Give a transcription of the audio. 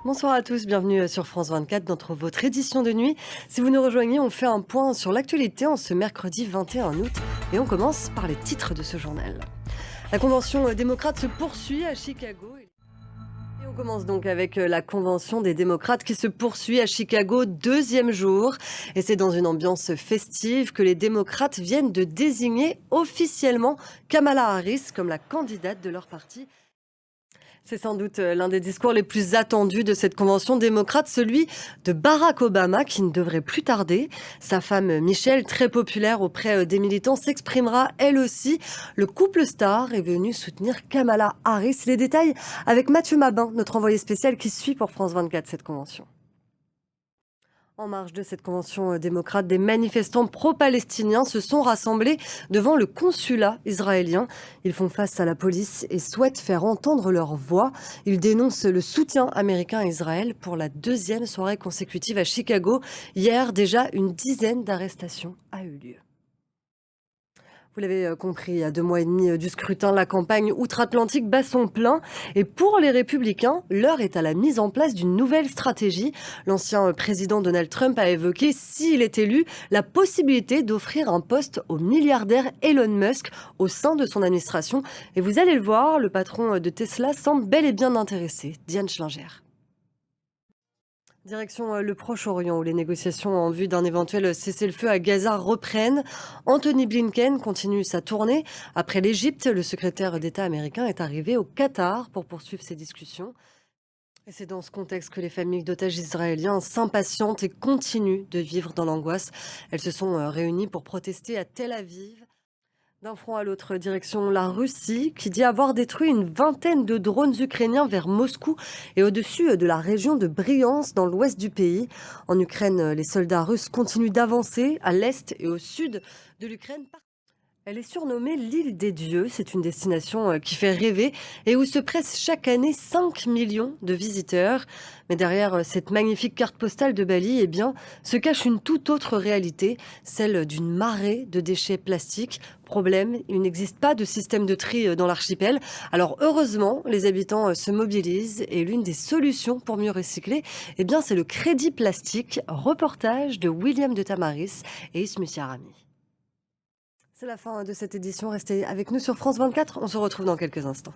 Bonsoir à tous, bienvenue sur France 24 dans votre édition de nuit. Si vous nous rejoignez, on fait un point sur l'actualité en ce mercredi 21 août et on commence par les titres de ce journal. La convention démocrate se poursuit à Chicago. Et on commence donc avec la convention des démocrates qui se poursuit à Chicago, deuxième jour. Et c'est dans une ambiance festive que les démocrates viennent de désigner officiellement Kamala Harris comme la candidate de leur parti. C'est sans doute l'un des discours les plus attendus de cette convention démocrate, celui de Barack Obama, qui ne devrait plus tarder. Sa femme Michelle, très populaire auprès des militants, s'exprimera elle aussi. Le couple star est venu soutenir Kamala Harris. Les détails avec Mathieu Mabin, notre envoyé spécial qui suit pour France 24 cette convention. En marge de cette convention démocrate, des manifestants pro-palestiniens se sont rassemblés devant le consulat israélien. Ils font face à la police et souhaitent faire entendre leur voix. Ils dénoncent le soutien américain à Israël pour la deuxième soirée consécutive à Chicago. Hier, déjà, une dizaine d'arrestations a eu lieu. Vous l'avez compris, à 2 mois et demi du scrutin, la campagne outre-Atlantique bat son plein. Et pour les Républicains, l'heure est à la mise en place d'une nouvelle stratégie. L'ancien président Donald Trump a évoqué, s'il est élu, la possibilité d'offrir un poste au milliardaire Elon Musk au sein de son administration. Et vous allez le voir, le patron de Tesla semble bel et bien intéressé. Diane Schlinger. Direction le Proche-Orient, où les négociations en vue d'un éventuel cessez-le-feu à Gaza reprennent. Anthony Blinken continue sa tournée. Après l'Égypte, le secrétaire d'État américain est arrivé au Qatar pour poursuivre ses discussions. Et c'est dans ce contexte que les familles d'otages israéliens s'impatientent et continuent de vivre dans l'angoisse. Elles se sont réunies pour protester à Tel Aviv. D'un front à l'autre, direction la Russie, qui dit avoir détruit une vingtaine de drones ukrainiens vers Moscou et au-dessus de la région de Briansk, dans l'ouest du pays. En Ukraine, les soldats russes continuent d'avancer à l'est et au sud de l'Ukraine. Elle est surnommée l'île des dieux. C'est une destination qui fait rêver et où se pressent chaque année 5 millions de visiteurs. Mais derrière cette magnifique carte postale de Bali, eh bien, se cache une toute autre réalité, celle d'une marée de déchets plastiques. Problème, il n'existe pas de système de tri dans l'archipel. Alors heureusement, les habitants se mobilisent et l'une des solutions pour mieux recycler, eh bien, c'est le crédit plastique. Reportage de William de Tamaris et Ismus Yarami. C'est la fin de cette édition. Restez avec nous sur France 24. On se retrouve dans quelques instants.